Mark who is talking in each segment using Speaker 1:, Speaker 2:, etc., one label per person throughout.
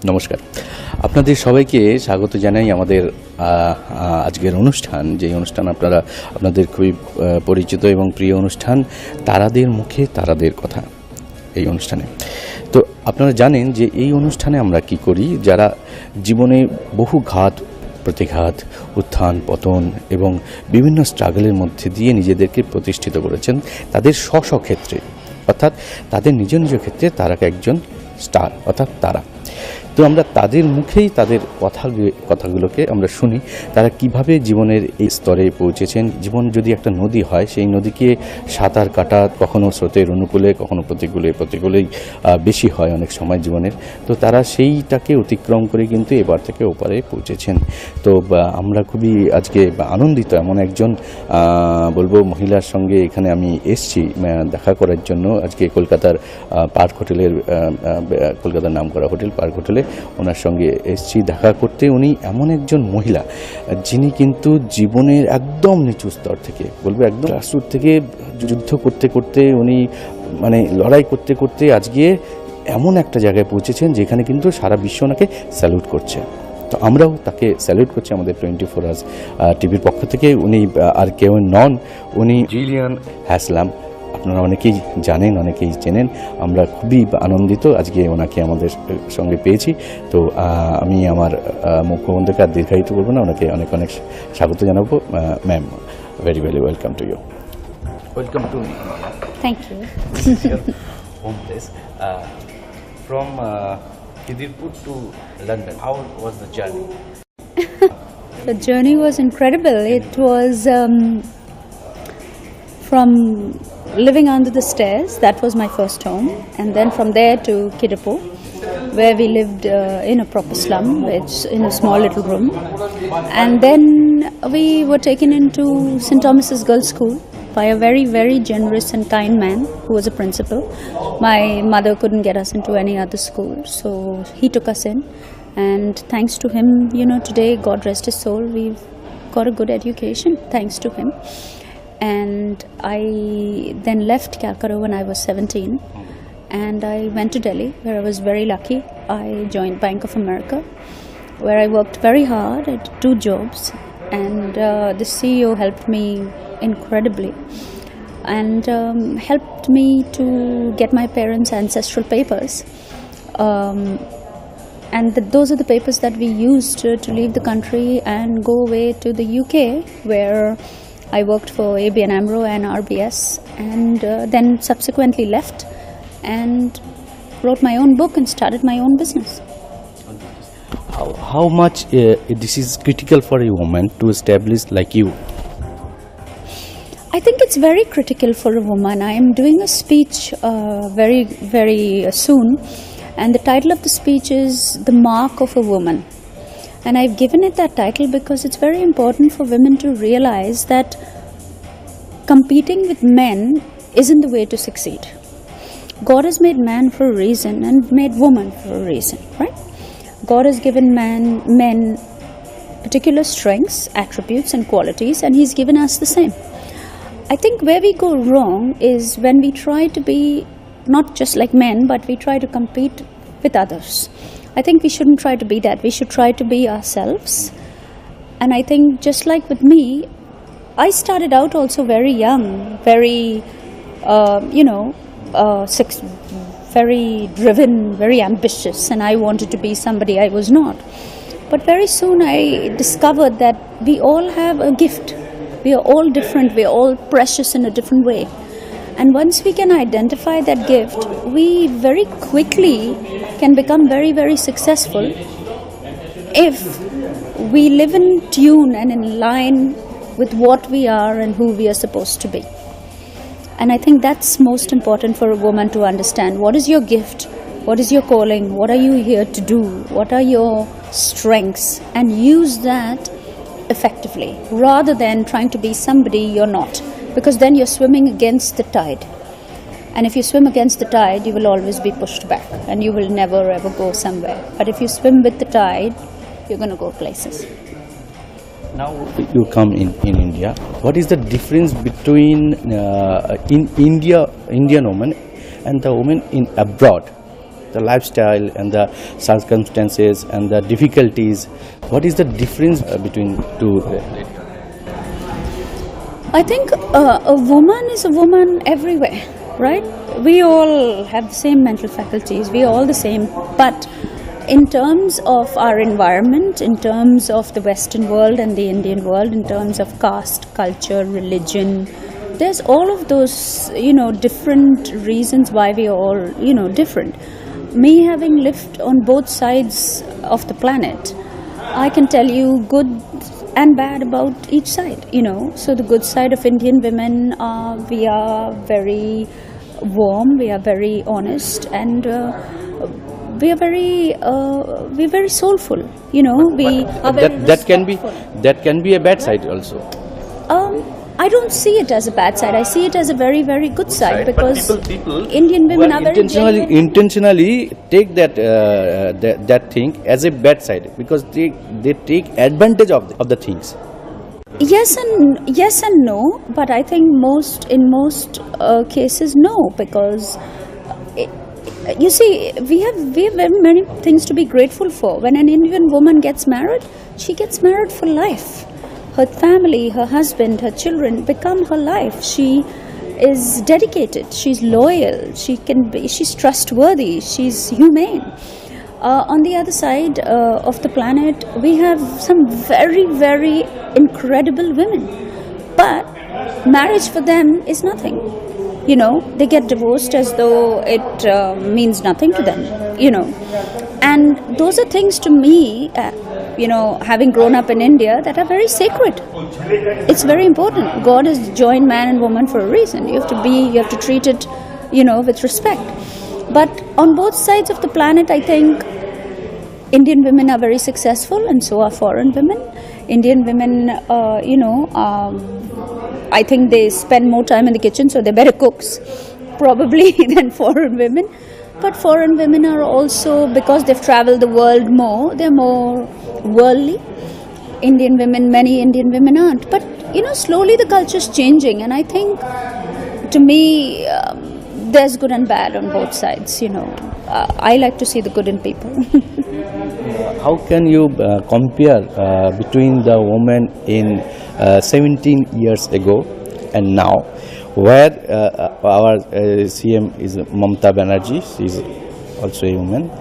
Speaker 1: নমস্কার, আপনাদের সবাইকে স্বাগত জানাই আমাদের আজকের অনুষ্ঠান, যে অনুষ্ঠান আপনাদের খুবই পরিচিত এবং প্রিয় অনুষ্ঠান, তারাদের মুখে তারাদের কথা। এই অনুষ্ঠানে তো আপনারা জানেন যে এই অনুষ্ঠানে আমরা কি করি, যারা জীবনে বহু ঘাত প্রতিঘাত, উত্থান পতন এবং বিভিন্ন স্ট্রাগলের মধ্যে দিয়ে নিজেদেরকে প্রতিষ্ঠিত করেছেন, তাদের স্ব ক্ষেত্রে, অর্থাৎ তাদের নিজ নিজ ক্ষেত্রে তারাকে একজন স্টার, অর্থাৎ তারা। তো আমরা তাদের মুখেই তাদের কথাগুলোকে আমরা শুনি, তারা কিভাবে জীবনের এই স্তরে পৌঁছেছেন। জীবন যদি একটা নদী হয়, সেই নদীকে সাঁতার কাটা কখনো স্রোতের অনুকূলে, কখনো প্রতিকূলেই বেশি হয় অনেক সময় জীবনের। তো তারা সেইটাকে অতিক্রম করে কিন্তু এবার থেকে ওপারে পৌঁছেছেন। তো আমরা খুবই আজকে আনন্দিত, এমন একজন বলবো মহিলার সঙ্গে এখানে আমি এসছি দেখা করার জন্য। আজকে কলকাতার পার্ক হোটেলের, কলকাতার নামকরা হোটেল পার্ক হোটেলে ওনার সঙ্গে এসছি দেখা করতে। উনি এমন একজন মহিলা যিনি কিন্তু জীবনের একদম নিচু স্তর থেকে, বলবো একদম গ্রাসরুট থেকে যুদ্ধ করতে করতে, উনি মানে লড়াই করতে করতে আজকে এমন একটা জায়গায় পৌঁছেছেন যেখানে কিন্তু সারা বিশ্ব ওনাকে স্যালুট করছে। তো আমরাও তাকে স্যালুট করছি আমাদের 24 আওয়ার্স টিভির পক্ষ থেকে। উনি আর কেউ নন, উনি জিলিয়ান হাসলাম। আপনারা অনেকেই জানেন, অনেকেই চেনেন। আমরা খুবই আনন্দিত আজকে ওনাকে আমাদের সঙ্গে পেয়েছি। তো আমি আমার মুখ্যমন্ত্রীকে আর দীর্ঘায়িত করবো না, ওনাকে অনেক অনেক স্বাগত জানাবো। Ma'am, very very welcome to you. Welcome to me.
Speaker 2: Thank you.
Speaker 1: Home place from Kidirpur to London. How was the journey?
Speaker 2: The journey was incredible. It was from living under the stairs, that was my first home, and then from there to Kidirpur, where we lived in a proper slum, which in a small little room, and then we were taken into St. Thomas's Girls' School by a very, very generous and kind man who was a principal. My mother couldn't get us into any other school, so he took us in, and thanks to him, today, God rest his soul, we've got a good education thanks to him. And I then left Calcutta when I was 17, and I went to Delhi, where I was very lucky. I joined Bank of America, where I worked very hard at 2 jobs, and the CEO helped me incredibly and helped me to get my parents' ancestral papers. And those are the papers that we used to leave the country and go away to the UK, where I worked for ABN AMRO and RBS, and then subsequently left and wrote my own book and started my own business.
Speaker 1: How much this is critical for a woman to establish like you?
Speaker 2: I think it's very critical for a woman. I am doing a speech very, very soon, and the title of the speech is The Mark of a Woman. And I've given it that title because it's very important for women to realize that competing with men isn't the way to succeed. God has made man for a reason and made woman for a reason, right? God has given men particular strengths, attributes and qualities, and He's given us the same. I think where we go wrong is when we try to be not just like men, but we try to compete with others. I think we shouldn't try to be that. We should try to be ourselves. And I think just like with me, I started out also very young, very, very driven, very ambitious, and I wanted to be somebody I was not. But very soon I discovered that we all have a gift. We are all different. We are all precious in a different way. And once we can identify that gift, we very quickly can become very, very successful if we live in tune and in line with what we are and who we are supposed to be. And I think that's most important for a woman to understand. What is your gift? What is your calling? What are you here to do? What are your strengths? And use that effectively rather than trying to be somebody you're not, because then you're swimming against the tide. And if you swim against the tide, you will always be pushed back and you will never ever go somewhere. But if you swim with the tide, you're going to go places.
Speaker 1: Now you come in India. What is the difference between in Indian woman and the woman in abroad? the lifestyle and the circumstances and the difficulties. What is the difference between two?
Speaker 2: I think a woman is a woman everywhere, right? We all have the same mental faculties, we are all the same, but in terms of our environment, in terms of the Western world and the Indian world, in terms of caste, culture, religion, there's all of those, different reasons why we are all, different. Me having lived on both sides of the planet, I can tell you good and bad about each side, So the good side of Indian women, we are very warm, we are very honest, and we are very soulful, We are very
Speaker 1: that can be a bad side also.
Speaker 2: I don't see it as a bad side. I see it as a very, very good side, because
Speaker 1: people
Speaker 2: Indian women are very genuine.
Speaker 1: intentionally take that thing as a bad side, because they take advantage of the things.
Speaker 2: Yes and no, but I think in most cases no, because you see, we have very many things to be grateful for. When an Indian woman gets married, she gets married for life. Her family, her husband, her children become her life. She is dedicated, she's loyal, she's trustworthy, she's humane. On the other side of the planet, we have some very, very incredible women, but marriage for them is nothing. They get divorced as though it means nothing to them, and those are things to me, having grown up in India, that are very sacred. It's very important. God has joined man and woman for a reason. You have to treat it, with respect. But on both sides of the planet, I think Indian women are very successful, and so are foreign women. Indian women, I think they spend more time in the kitchen, so they're better cooks, probably, than foreign women. But foreign women are also, because they've traveled the world more, they're more worldly. Many Indian women aren't. But, slowly the culture's changing, and I think, to me, there's good and bad on both sides, I like to see the good in people.
Speaker 1: How can you compare between the woman in 17 years ago and now, where our CM is Mamata Banerjee, she is also a woman,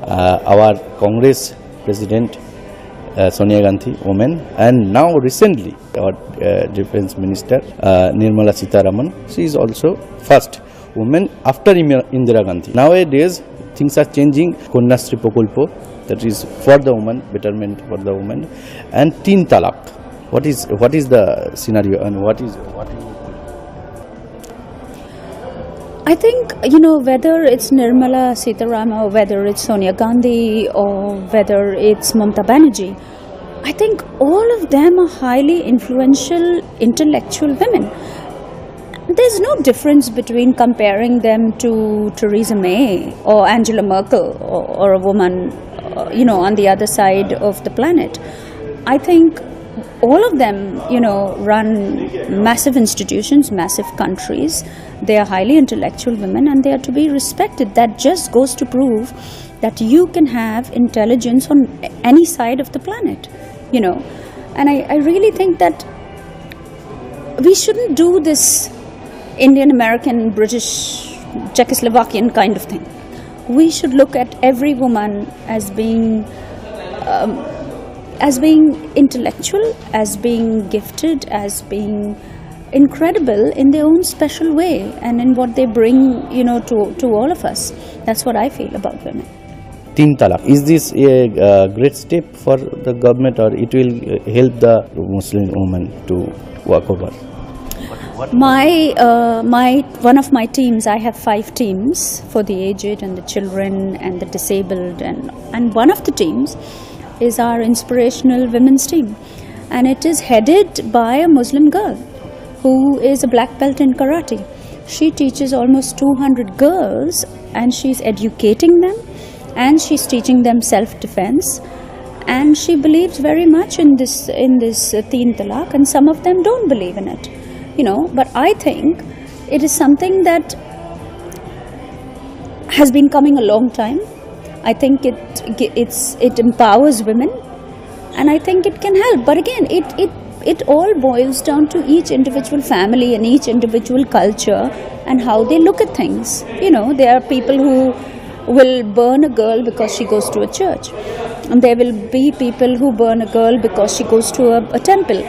Speaker 1: our Congress President Sonia Gandhi, woman, and now recently our Defense Minister Nirmala Sitharaman, she is also first woman after Indira Gandhi. Nowadays things are changing. Konyashree Prokolpo, that is for the woman, betterment for the woman, and Teen Talak. What is the scenario, and what is
Speaker 2: I think, whether it's Nirmala Sitharaman, or whether it's Sonia Gandhi, or whether it's Mamata Banerjee, I think all of them are highly influential, intellectual women. There's no difference between comparing them to Theresa May or Angela Merkel, or a woman, on the other side of the planet. I think all of them, run massive institutions, massive countries. They are highly intellectual women, and they are to be respected. That just goes to prove that you can have intelligence on any side of the planet, And I really think that we shouldn't do this Indian, American, British, Czechoslovakian kind of thing. We should look at every woman as being intellectual, as being gifted, as being incredible in their own special way, and in what they bring, to all of us. That's what I feel about women.
Speaker 1: Teen Talak, is this a great step for the government, or it will help the Muslim women to walk over?
Speaker 2: One of my teams, I have 5 teams for the aged and the children and the disabled, and one of the teams is our inspirational women's team, and it is headed by a Muslim girl who is a black belt in karate. She teaches almost 200 girls, and she's educating them, and she's teaching them self-defense, and she believes very much in this Teen Talak, and some of them don't believe in it, But I think it is something that has been coming a long time. I think it empowers women, and I think it can help. But again, it all boils down to each individual family and each individual culture and how they look at things. You know, there are people who will burn a girl because she goes to a church, and there will be people who burn a girl because she goes to a temple.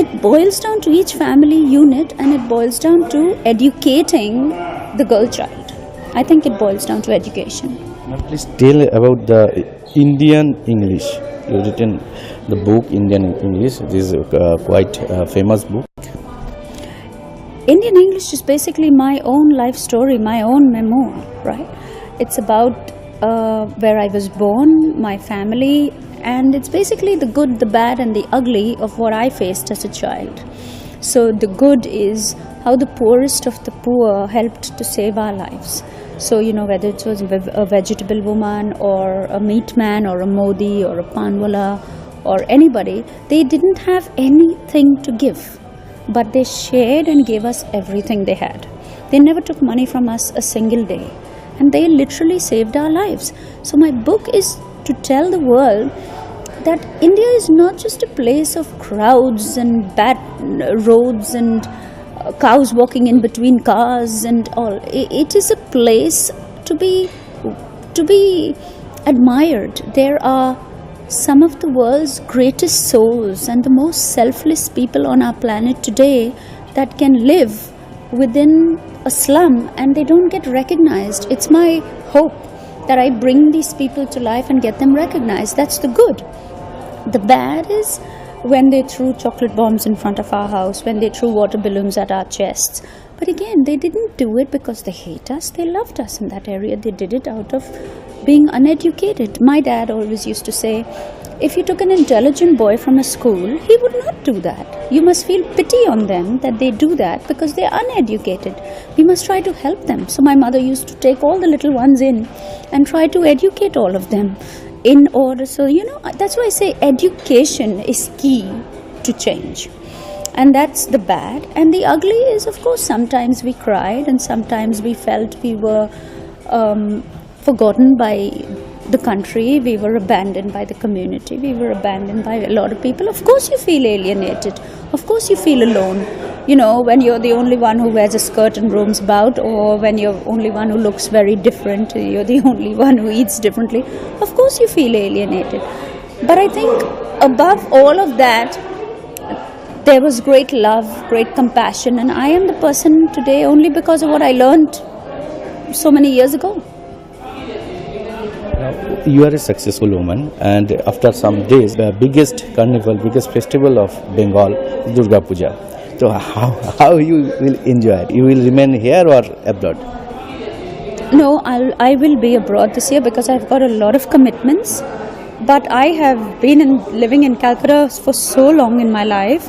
Speaker 2: It boils down to each family unit, and it boils down to educating the girl child. I think it boils down to education.
Speaker 1: Now please tell about the Indian English. You've written the book Indian English. This is a quite famous book.
Speaker 2: Indian English is basically my own life story, my own memoir, right? It's about where I was born, my family, and it's basically the good, the bad, and the ugly of what I faced as a child. So the good is how the poorest of the poor helped to save our lives. So, you know, whether it was a vegetable woman or a meat man or a Modi or a Panwala or anybody, they didn't have anything to give, but they shared and gave us everything they had. They never took money from us a single day, and they literally saved our lives. So my book is to tell the world that India is not just a place of crowds and bad roads and cows walking in between cars and all. It is a place to be admired. There are some of the world's greatest souls and the most selfless people on our planet today that can live within a slum and they don't get recognized. It's my hope that I bring these people to life and get them recognized. That's the good. The bad is when they threw chocolate bombs in front of our house, when they threw water balloons at our chests. But again, they didn't do it because they hate us. They loved us in that area. They did it out of being uneducated. My dad always used to say, if you took an intelligent boy from a school, he would not do that. You must feel pity on them that they do that because they're uneducated. We must try to help them. So my mother used to take all the little ones in and try to educate all of them in order. So, you know, that's why I say education is key to change. And that's the bad. And the ugly is, of course, sometimes we cried and sometimes we felt we were forgotten by the country, we were abandoned by the community, we were abandoned by a lot of people. Of course you feel alienated, of course you feel alone, you know, when you're the only one who wears a skirt and roams about, or when you're the only one who looks very different, you're the only one who eats differently. Of course you feel alienated. But I think above all of that, there was great love, great compassion, and I am the person today only because of what I learned so many years ago.
Speaker 1: You are a successful woman, and after some days, the biggest carnival, biggest festival of Bengal, Durga Puja. So how you will enjoy it? You will remain here or abroad?
Speaker 2: No, I will be abroad this year because I've got a lot of commitments. But I have been living in Calcutta for so long in my life.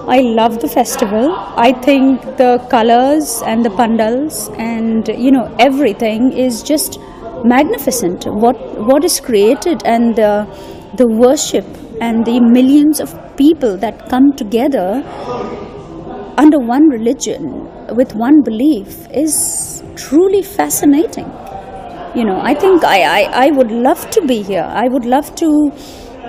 Speaker 2: I love the festival. I think the colors and the pandals and, you know, everything is just magnificent. What is created and the worship and the millions of people that come together under one religion with one belief is truly fascinating. You know, I think I would love to be here. I would love to,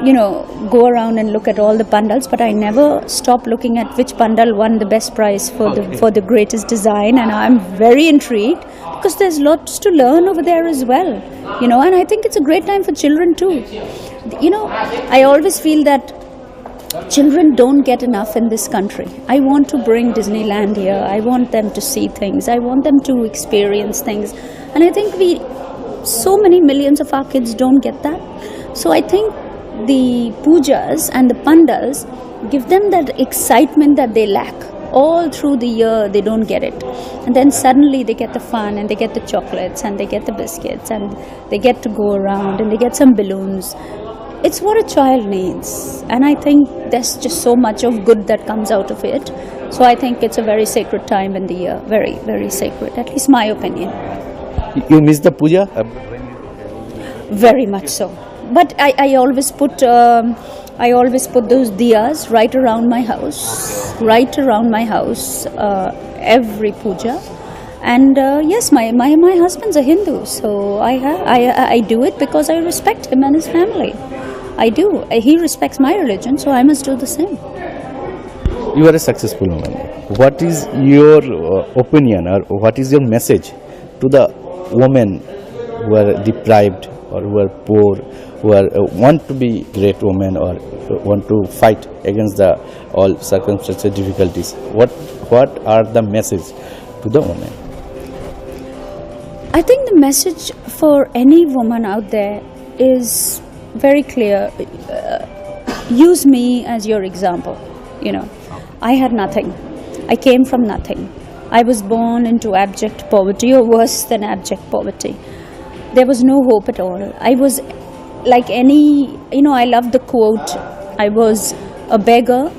Speaker 2: you know, go around and look at all the pandals, but I never stop looking at which pandal won the best prize for the greatest design, and I'm very intrigued because there's lots to learn over there as well, you know, and I think it's a great time for children too. You know, I always feel that children don't get enough in this country. I want to bring Disneyland here. I want them to see things. I want them to experience things, and I think so many millions of our kids don't get that. So I think the pujas and the pandals give them that excitement that they lack. All through the year they don't get it, and then suddenly they get the fun and they get the chocolates and they get the biscuits and they get to go around and they get some balloons. It's what a child needs, and I think there's just so much of good that comes out of it. So I think it's a very sacred time in the year, very, very sacred, at least my opinion.
Speaker 1: You miss the puja?
Speaker 2: Very much so. But I always put those diyas right around my house, every puja, And yes, my husband's a Hindu, so I do it because I respect him and his family. I do. He respects my religion, so I must do the same.
Speaker 1: You are a successful woman. What is your opinion, or what is your message to the women who are deprived or who are poor, who are want to be great women or want to fight against the all circumstances, difficulties? What are the message to the women?
Speaker 2: I think the message for any woman out there is very clear. Use me as your example. You know, I had nothing. I came from nothing. I was born into abject poverty, or worse than abject poverty. There was no hope at all. I was like any, I love the quote, I was a beggar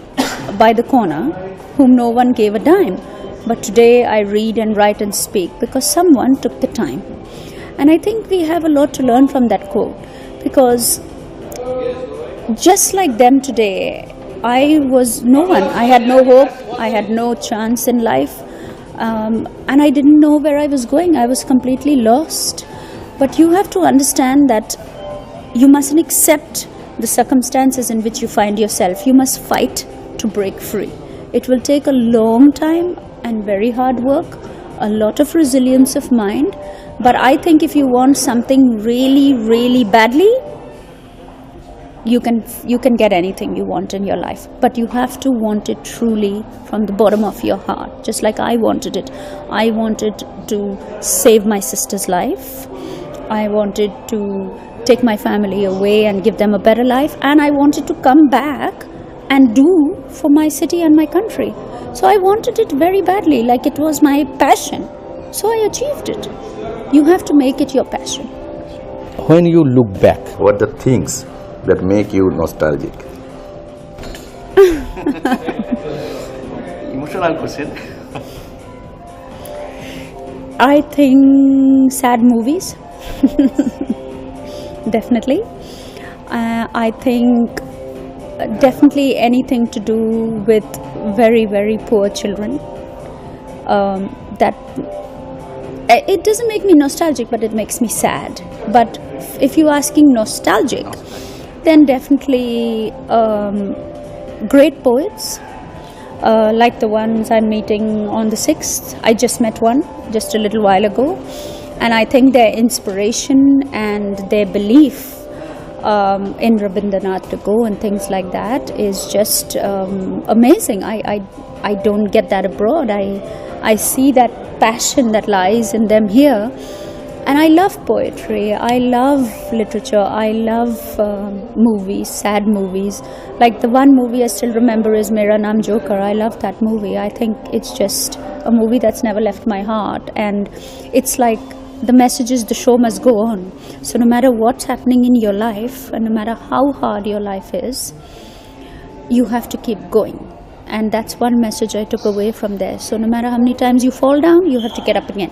Speaker 2: by the corner whom no one gave a dime. But today I read and write and speak because someone took the time. And I think we have a lot to learn from that quote, because just like them today, I was no one. I had no hope. I had no chance in life. And I didn't know where I was going. I was completely lost. But you have to understand that you mustn't accept the circumstances in which you find yourself. You must fight to break free. It will take a long time and very hard work, a lot of resilience of mind. But I think if you want something really, really badly, you can get anything you want in your life. But you have to want it truly from the bottom of your heart, just like I wanted it. I wanted to save my sister's life. I wanted to take my family away and give them a better life. And I wanted to come back and do for my city and my country. So I wanted it very badly, like it was my passion. So I achieved it. You have to make it your passion.
Speaker 1: When you look back, what are the things that make you nostalgic? Emotional question.
Speaker 2: I think sad movies. Definitely. I think definitely anything to do with very, very poor children. That it doesn't make me nostalgic, but it makes me sad. But if you're asking nostalgic, then definitely great poets, like the ones I'm meeting on the 6th. I just met one just a little while ago, and I think their inspiration and their belief in Rabindranath Tagore and things like that is just amazing. I don't get that abroad. I see that passion that lies in them here. And I love poetry, I love literature, I love movies, sad movies. Like the one movie I still remember is Mera Naam Joker. I love that movie. I think it's just a movie that's never left my heart. And it's like the message is the show must go on. So no matter what's happening in your life, and no matter how hard your life is, you have to keep going. And that's one message I took away from there. So no matter how many times you fall down, you have to get up again.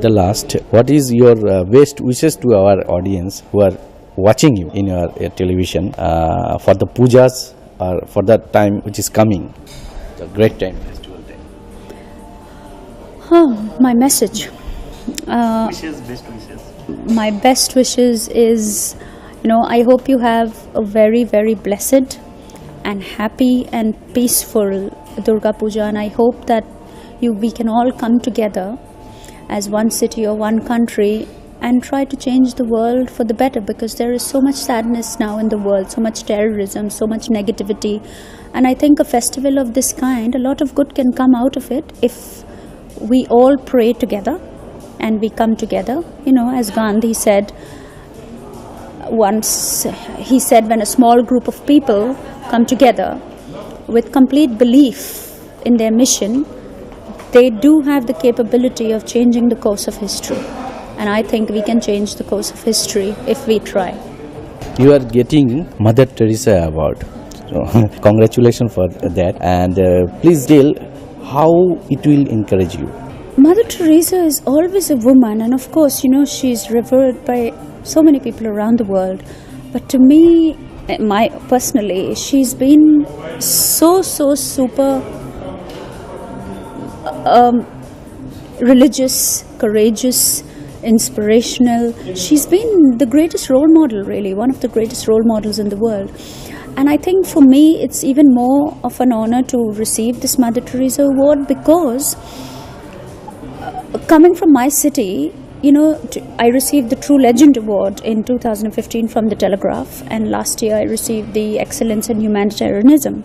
Speaker 1: The last, what is your best wishes to our audience who are watching you in your television for the pujas or for that time which is coming, the great time, festival time?
Speaker 2: Oh, my message.
Speaker 1: Wishes, best wishes.
Speaker 2: My best wishes is, I hope you have a very, very blessed and happy and peaceful Durga Puja, and I hope that we can all come together as one city or one country and try to change the world for the better, because there is so much sadness now in the world, so much terrorism, so much negativity. And I think a festival of this kind, a lot of good can come out of it if we all pray together and we come together. As Gandhi said once, he said, when a small group of people come together with complete belief in their mission, they do have the capability of changing the course of history. And I think we can change the course of history if we try.
Speaker 1: You are getting Mother Teresa award. So, congratulations for that. And please tell how it will encourage you.
Speaker 2: Mother Teresa is always a woman. And of course, she's revered by so many people around the world. But to me, personally, she's been so super religious, courageous, inspirational. She's been the greatest role model, really, one of the greatest role models in the world. And I think for me, it's even more of an honor to receive this Mother Teresa Award, because coming from my city, you know, I received the True Legend Award in 2015 from the Telegraph, and last year I received the Excellence in Humanitarianism.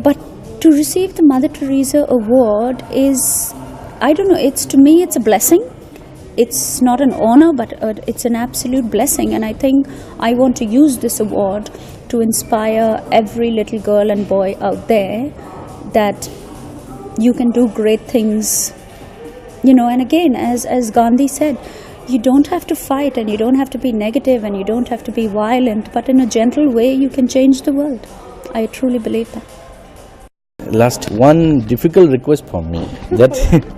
Speaker 2: But to receive the Mother Teresa Award is, I don't know, to me it's a blessing. It's not an honor, but it's an absolute blessing. And I think I want to use this award to inspire every little girl and boy out there that you can do great things. You know, and again, as Gandhi said, you don't have to fight, and you don't have to be negative, and you don't have to be violent, but in a gentle way you can change the world. I truly believe that.
Speaker 1: Last one difficult request from me, that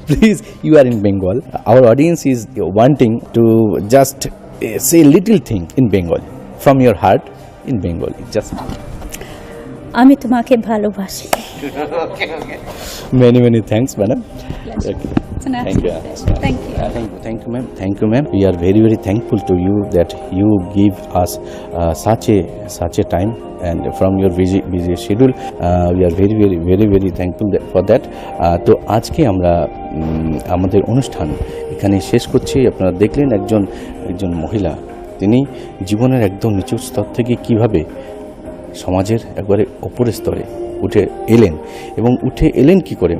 Speaker 1: please, you are in Bengal, our audience is wanting to just say little thing in Bengal, from your heart in Bengali, just
Speaker 2: আমি তোমাকে ভালোবাসি.
Speaker 1: Many thanks, madam. Okay.
Speaker 2: It's an
Speaker 1: Thank you.
Speaker 2: Thank you.
Speaker 1: Thank you, ma'am. Thank you, ma'am. We are very thankful to you that you give us such a time, and from your busy schedule, we are very thankful for that. তো আজকে আমরা আমাদের অনুষ্ঠান এখানে শেষ করছি। আপনারা দেখলেন একজন মহিলা, তিনি জীবনের একদম নিচু স্তর থেকে কিভাবে সমাজের একবারে ওপরের স্তরে উঠে এলেন, এবং উঠে এলেন কি করে?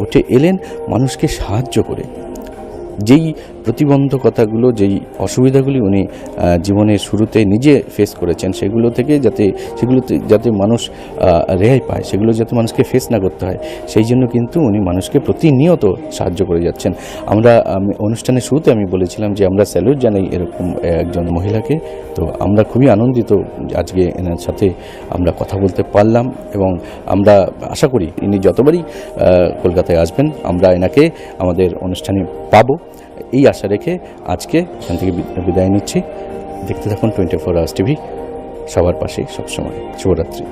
Speaker 1: উঠে এলেন মানুষকে সাহায্য করে। যেই প্রতিবন্ধকতাগুলো, যেই অসুবিধাগুলি উনি জীবনের শুরুতে নিজে ফেস করেছেন, সেগুলোতে যাতে মানুষ রেহাই পায়, সেগুলো যাতে মানুষকে ফেস না করতে হয়, সেই জন্য কিন্তু উনি মানুষকে প্রতিনিয়ত সাহায্য করে যাচ্ছেন। অনুষ্ঠানের শুরুতে আমি বলেছিলাম যে আমরা স্যালুট জানাই এরকম একজন মহিলাকে। তো আমরা খুবই আনন্দিত আজকে এনার সাথে আমরা কথা বলতে পারলাম, এবং আমরা আশা করি ইনি যতবারই কলকাতায় আসবেন আমরা এনাকে আমাদের অনুষ্ঠানে পাবো, এই আশা রেখে আজকে এখান থেকে বিদায় নিচ্ছি। দেখতে থাকুন 24 আওয়ার্স টিভি, সবার পাশে সবসময়। শুভরাত্রি।